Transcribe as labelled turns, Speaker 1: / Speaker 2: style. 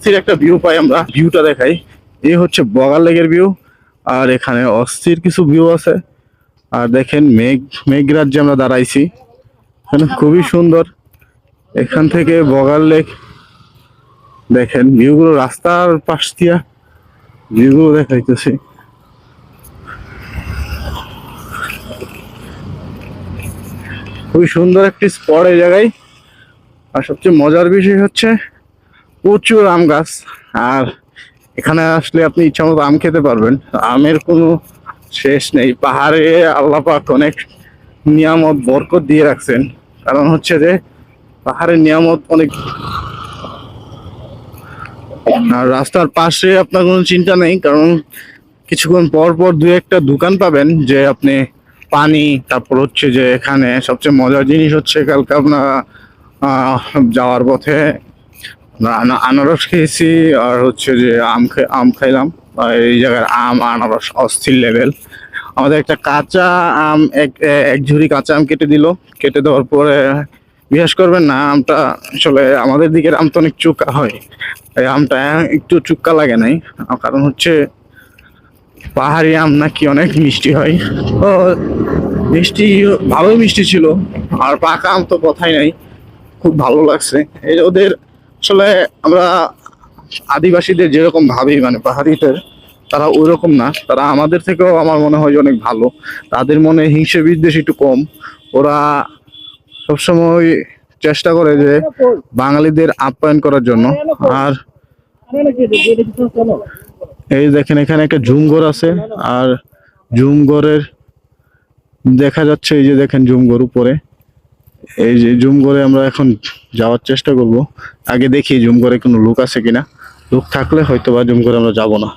Speaker 1: অস্থির একটা ভিউ পাই আমরা। ভিউটা দেখাই, এই হচ্ছে বগাল লেকের ভিউ। আর এখানে অস্থির কিছু ভিউ আছে। আর দেখেন মেঘরাজ্যে আমরা দাঁড়াইছি, এখানে খুবই সুন্দর। এখান থেকে বগাল লেক দেখেন, ভিউগুলো রাস্তার পাশ দিয়া ভিউগুলো দেখাইতেছি। খুবই সুন্দর একটি স্পট এই জায়গায়। আর সবচেয়ে মজার বিষয় হচ্ছে প্রচুর আম গাছ। আর এখানে আসলে আপনি ইচ্ছা মতো আম খেতে পারবেন, আমের কোনো শেষ নেই। পাহাড়ে আল্লাহ পাক অনেক নিয়ামত বরকত দিয়ে রাখছেন, কারণ হচ্ছে যে পাহাড়ের নিয়ামত অনেক। আর রাস্তার পাশে আপনার কোনো চিন্তা নেই, কারণ কিছুক্ষণ পর পর দু একটা দোকান পাবেন যে আপনি পানি, তারপর হচ্ছে যে এখানে সবচেয়ে মজার জিনিস হচ্ছে কালকে আপনার যাওয়ার পথে আনারস খেয়েছি। আর হচ্ছে যে আম খাইলাম। আর এই জায়গার আম আনারস অস্থির লেভেল। আমাদের একটা কাঁচা আম এক ঝুড়ি কাঁচা আম কেটে দিল। কেটে দেওয়ার পরে বিশ্বাস করবেন না, আমটা আসলে আমাদের দিকের আম তো অনেক চুকা হয়, এই আমটা একটু চুক্কা লাগে নাই। কারণ হচ্ছে পাহাড়ি আম নাকি অনেক মিষ্টি হয়। তো মিষ্টি, ভালোই মিষ্টি ছিল। আর পাকা আম তো কথাই নাই, খুব ভালো লাগছে। এই যে ওদের আসলে আমরা আদিবাসীদের যেরকম ভাবি, মানে পাহাড়িদের, তারা ওই রকম না। তারা আমাদের থেকেও আমার মনে হয় যে অনেক ভালো। তাদের মনে হিংসে বিদ্বেষ একটু কম। ওরা সবসময় চেষ্টা করে যে বাঙালিদের আপ্যায়ন করার জন্য। আর এই দেখেন এখানে একটা জুমঘর আছে। আর জুমঘরের দেখা যাচ্ছে, এই যে দেখেন জুমঘর উপরে, এই যে জুমঘরে আমরা এখন যাওয়ার চেষ্টা করব। আগে দেখি জুমঘরে কোনো লোক আছে কিনা, লোক থাকলে হয়তো বা জুমঘরে আমরা যাব না।